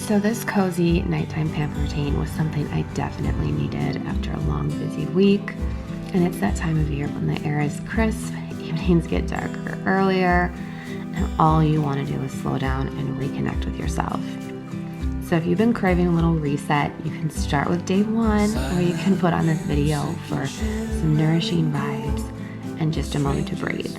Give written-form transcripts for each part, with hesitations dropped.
So this cozy nighttime pamper routine was something I definitely needed after a long, busy week. And it's that time of year when the air is crisp, evenings get darker earlier, and all you want to do is slow down and reconnect with yourself. So if you've been craving a little reset, you can start with day one, or you can put on this video for some nourishing vibes and just a moment to breathe.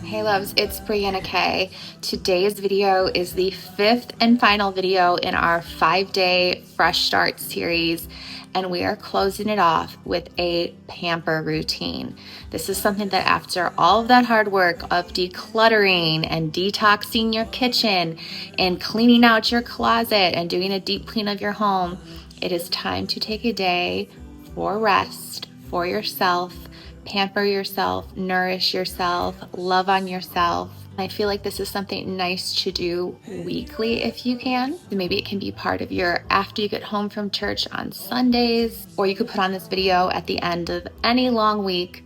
Hey loves, it's Brianna K. Today's video is the 5th and final video in our 5-day Fresh Start series, and we are closing it off with a pamper routine. This is something that after all of that hard work of decluttering and detoxing your kitchen and cleaning out your closet and doing a deep clean of your home, it is time to take a day for rest, for yourself, pamper yourself, nourish yourself, love on yourself. I feel like this is something nice to do weekly if you can. Maybe it can be part of your after you get home from church on Sundays, or you could put on this video at the end of any long week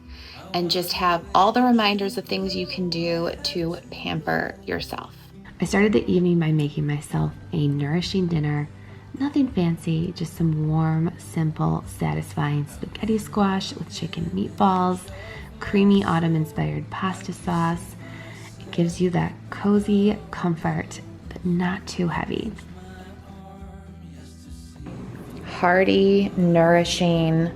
and just have all the reminders of things you can do to pamper yourself. I started the evening by making myself a nourishing dinner. Nothing fancy, just some warm, simple, satisfying spaghetti squash with chicken meatballs, creamy autumn-inspired pasta sauce. It gives you that cozy comfort, but not too heavy. Hearty, nourishing,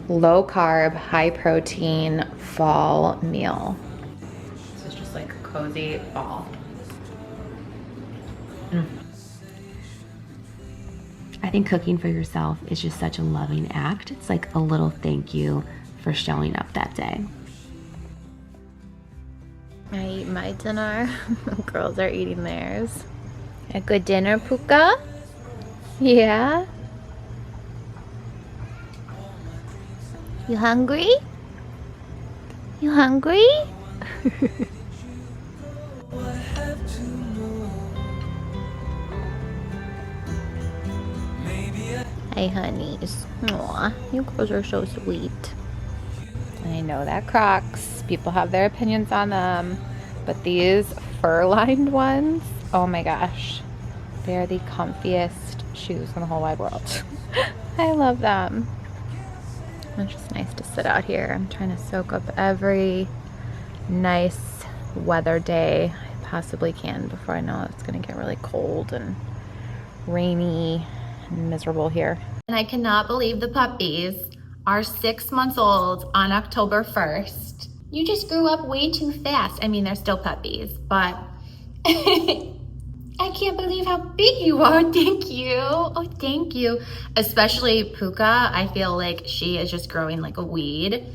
low-carb, high-protein fall meal. This is just like a cozy fall. I think cooking for yourself is just such a loving act. It's like a little thank you for showing up that day. I eat my dinner. The girls are eating theirs. A good dinner, Puka? Yeah? You hungry? You hungry? Hey, honeys. Aw, you girls are so sweet. I know that Crocs, people have their opinions on them, but these fur-lined ones, oh my gosh, they're the comfiest shoes in the whole wide world. I love them. It's just nice to sit out here. I'm trying to soak up every nice weather day I possibly can before I know it's gonna get really cold and rainy and miserable here. And I cannot believe the puppies are 6 months old on October 1st. You just grew up way too fast. I mean, they're still puppies, but I can't believe how big you are. Thank you. Oh, thank you. Especially Puka. I feel like she is just growing like a weed.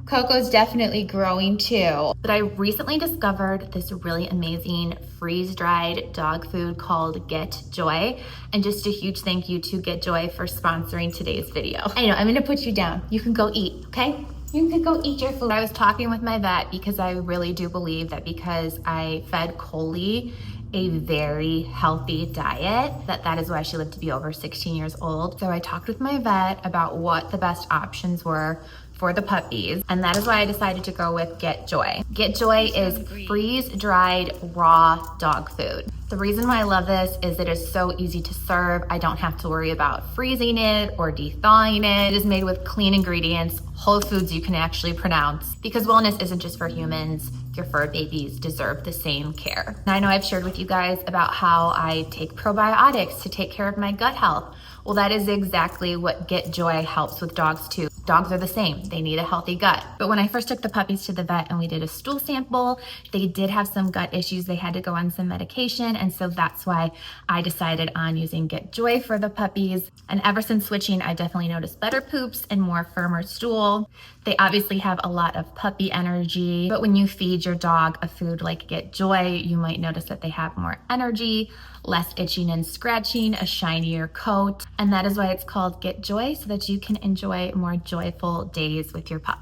Coco's definitely growing too. But I recently discovered this really amazing freeze-dried dog food called Get Joy. And just a huge thank you to Get Joy for sponsoring today's video. I know, I'm gonna put you down. You can go eat, okay? You can go eat your food. I was talking with my vet because I really do believe that because I fed Coley a very healthy diet, that is why she lived to be over 16 years old. So I talked with my vet about what the best options were for the puppies, and that is why I decided to go with Get Joy. Get Joy is freeze-dried raw dog food. The reason why I love this is it is so easy to serve. I don't have to worry about freezing it or de-thawing it. It is made with clean ingredients, whole foods you can actually pronounce, because wellness isn't just for humans. Your fur babies deserve the same care. Now, I know I've shared with you guys about how I take probiotics to take care of my gut health. Well, that is exactly what Get Joy helps with dogs too. Dogs are the same, they need a healthy gut. But when I first took the puppies to the vet and we did a stool sample, they did have some gut issues. They had to go on some medication. And so that's why I decided on using Get Joy for the puppies. And ever since switching, I definitely noticed better poops and more firmer stool. They obviously have a lot of puppy energy, but when you feed your dog a food like Get Joy, you might notice that they have more energy, less itching and scratching, a shinier coat. And that is why it's called Get Joy, so that you can enjoy more joyful days with your pup.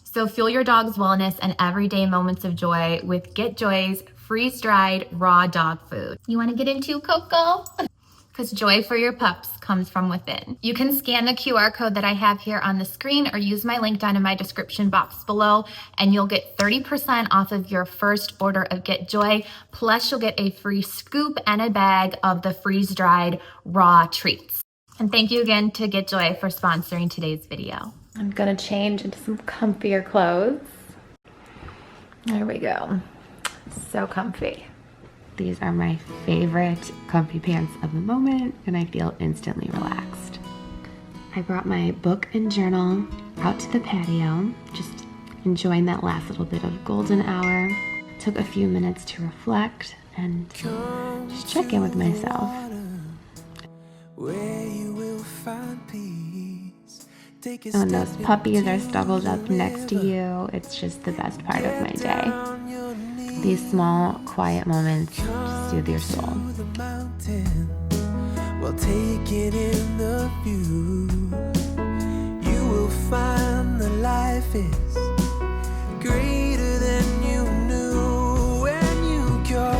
So fuel your dog's wellness and everyday moments of joy with Get Joy's freeze-dried raw dog food. You want to get into Coco? because joy for your pups comes from within. You can scan the QR code that I have here on the screen or use my link down in my description box below, and you'll get 30% off of your first order of Get Joy. Plus, you'll get a free scoop and a bag of the freeze-dried raw treats. And thank you again to Get Joy for sponsoring today's video. I'm gonna change into some comfier clothes. There we go. So comfy. These are my favorite comfy pants of the moment, and I feel instantly relaxed. I brought my book and journal out to the patio, just enjoying that last little bit of golden hour. Took a few minutes to reflect and just check in with myself. And when those puppies are snuggled up next to you, it's just the best part of my day. These small, quiet moments just soothe your soul. While taking in the view, you will find that life is greater than you knew. When you go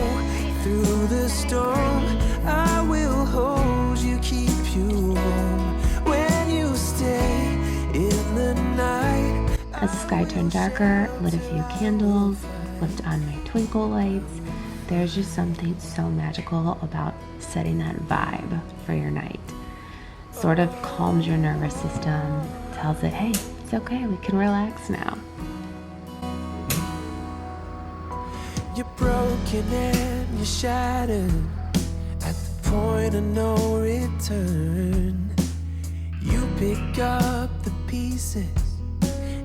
through the storm, I will hold you, keep you warm. When you stay in the night. As the sky turned darker, lit a few candles, flipped on my twinkle lights. There's just something so magical about setting that vibe for your night. Sort of calms your nervous system, tells it, hey, it's okay, we can relax now. You're broken and you're shattered at the point of no return. You pick up the pieces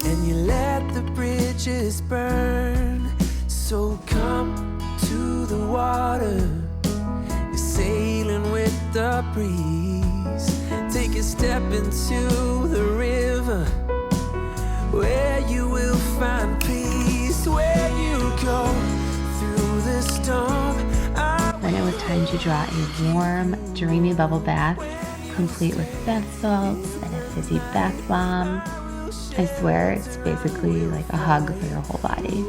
and you let the bridges burn. So come to the water, you're sailing with the breeze. Take a step into the river, where you will find peace. Where you go through the storm. When it was time to draw a warm, dreamy bubble bath, complete with bath salts and a fizzy bath bomb, I swear it's basically like a hug for your whole body.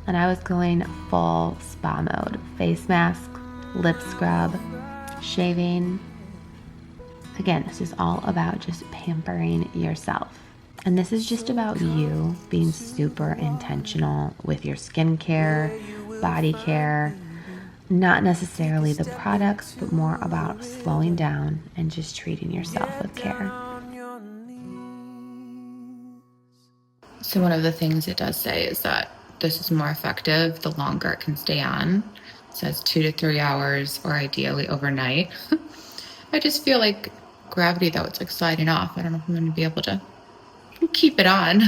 And I was going full spa mode. Face mask, lip scrub, shaving. Again, this is all about just pampering yourself. And this is just about you being super intentional with your skincare, body care, not necessarily the products, but more about slowing down and just treating yourself with care. So one of the things it does say is that this is more effective the longer it can stay on. It says 2 to 3 hours or ideally overnight. I just feel like gravity though, it's like sliding off. I don't know if I'm going to be able to keep it on.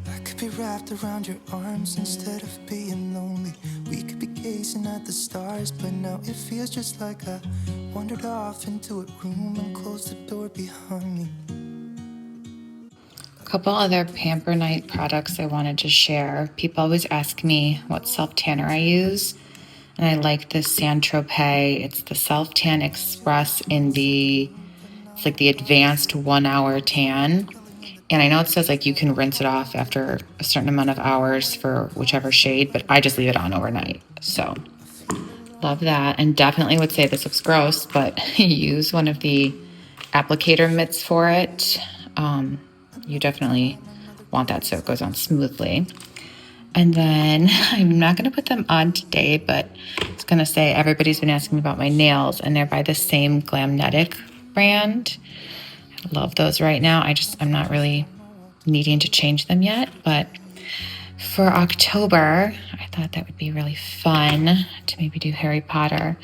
I could be wrapped around your arms instead of being lonely. We could be gazing at the stars, but now it feels just like I wandered off into a room and closed the door behind me. A couple other Pamper Night products I wanted to share. People always ask me what self-tanner I use, and I like this Saint Tropez. It's the Self Tan Express it's like the advanced 1 hour tan. And I know it says like you can rinse it off after a certain amount of hours for whichever shade, but I just leave it on overnight. So love that. And definitely would say this looks gross, but use one of the applicator mitts for it. You definitely want that so it goes on smoothly. And then I'm not going to put them on today, but it's going to say everybody's been asking me about my nails, and they're by the same Glamnetic brand. I love those right now. I'm not really needing to change them yet, but for October, I thought that would be really fun to maybe do Harry Potter.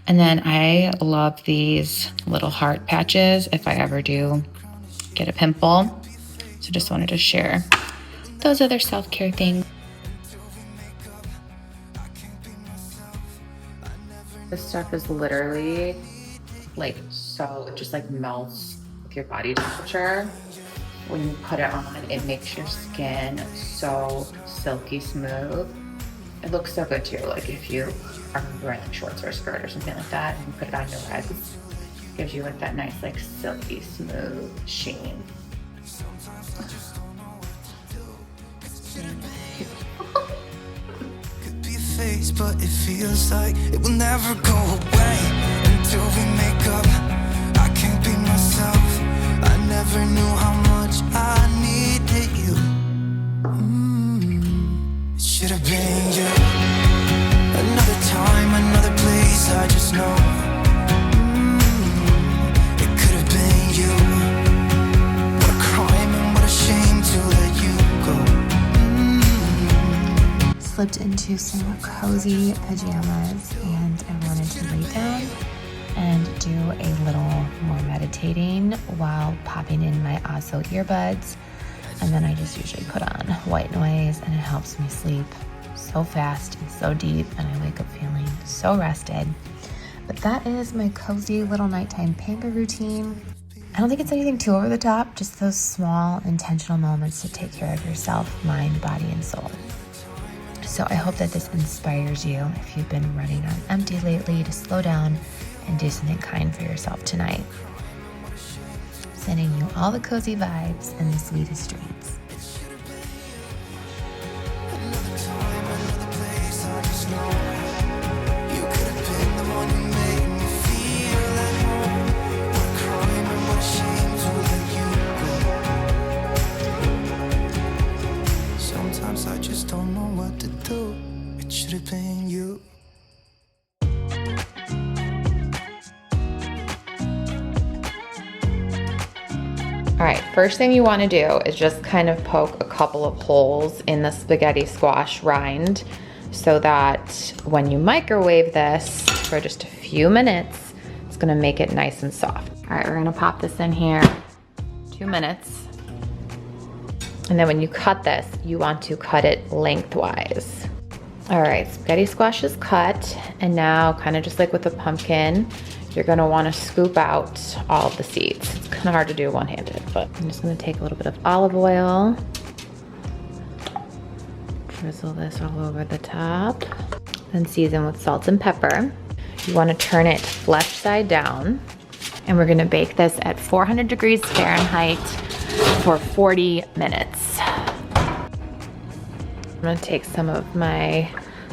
And then I love these little heart patches if I ever do get a pimple. So So just wanted to share those other self-care things. This stuff is literally like so, it just like melts with your body temperature. When you put it on, it makes your skin so silky smooth. It looks so good too, like if you are wearing like shorts or a skirt or something like that and you put it on your legs, it gives you like that nice like silky smooth sheen. Could be a phase, but it feels like it will never go away until we make up. I can't be myself. I never knew how much I needed you. It should have been you. Another time, another place, I just know. It could have been you. What a crime and what a shame to let you go. Slipped into some cozy pajamas and I wanted to lay down and do a little more meditating while popping in my Osso earbuds. And then I just usually put on white noise and it helps me sleep so fast and so deep, and I wake up feeling so rested. But that is my cozy little nighttime pamper routine. I don't think it's anything too over the top, just those small intentional moments to take care of yourself, mind, body, and soul. So I hope that this inspires you if you've been running on empty lately to slow down and do something kind for yourself tonight. Sending you all the cozy vibes and the sweetest dreams. Sometimes I just don't know what to do. It should have been you. All right, first thing you want to do is just kind of poke a couple of holes in the spaghetti squash rind so that when you microwave this for just a few minutes, it's gonna make it nice and soft. All right, we're gonna pop this in here, 2 minutes. And then when you cut this, you want to cut it lengthwise. All right, spaghetti squash is cut, and now kind of just like with the pumpkin, you're gonna wanna scoop out all of the seeds. It's kinda hard to do one-handed, but I'm just gonna take a little bit of olive oil, drizzle this all over the top, then season with salt and pepper. You wanna turn it flesh side down, and we're gonna bake this at 400 degrees Fahrenheit for 40 minutes. I'm gonna take some of my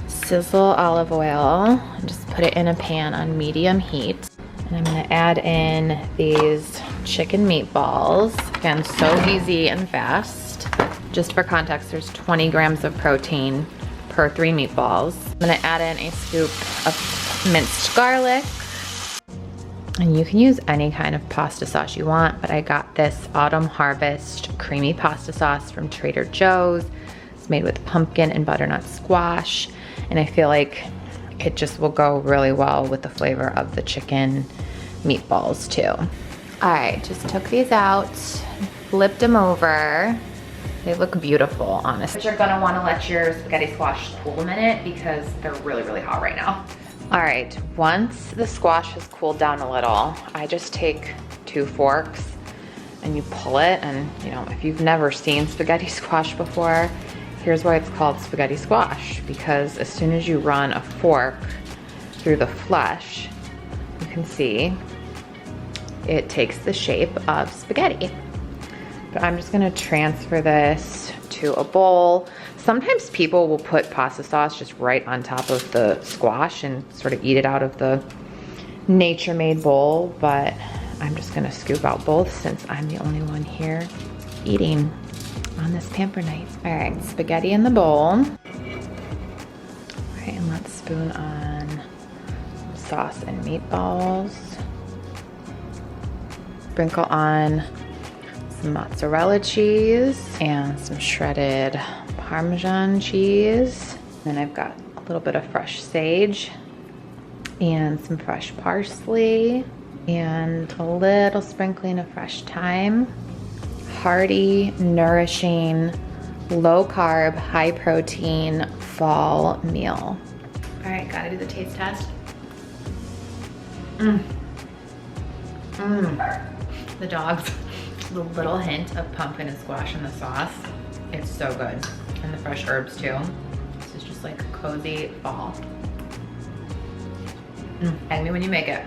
sizzle olive oil and just put it in a pan on medium heat. And I'm gonna add in these chicken meatballs. Again, so easy and fast. Just for context, there's 20 grams of protein per 3 meatballs. I'm gonna add in a scoop of minced garlic. And you can use any kind of pasta sauce you want, but I got this Autumn Harvest creamy pasta sauce from Trader Joe's. It's made with pumpkin and butternut squash. And I feel like it just will go really well with the flavor of the chicken meatballs too. All right, just took these out, flipped them over. They look beautiful, honestly. But you're gonna wanna let your spaghetti squash cool a minute because they're really, really hot right now. All right, once the squash has cooled down a little, I just take 2 forks and you pull it. And you know, if you've never seen spaghetti squash before, here's why it's called spaghetti squash, because as soon as you run a fork through the flesh, you can see it takes the shape of spaghetti. But I'm just gonna transfer this to a bowl. Sometimes people will put pasta sauce just right on top of the squash and sort of eat it out of the nature-made bowl, but I'm just gonna scoop out both since I'm the only one here eating on this pamper night. All right, spaghetti in the bowl. All right, and let's spoon on some sauce and meatballs. Sprinkle on some mozzarella cheese and some shredded Parmesan cheese. Then I've got a little bit of fresh sage and some fresh parsley and a little sprinkling of fresh thyme. hearty, nourishing, low carb, high protein fall meal. All right, gotta do the taste test. The dogs, the little hint of pumpkin and squash in the sauce. It's so good. And the fresh herbs too. This is just like cozy fall. Tag me when you make it.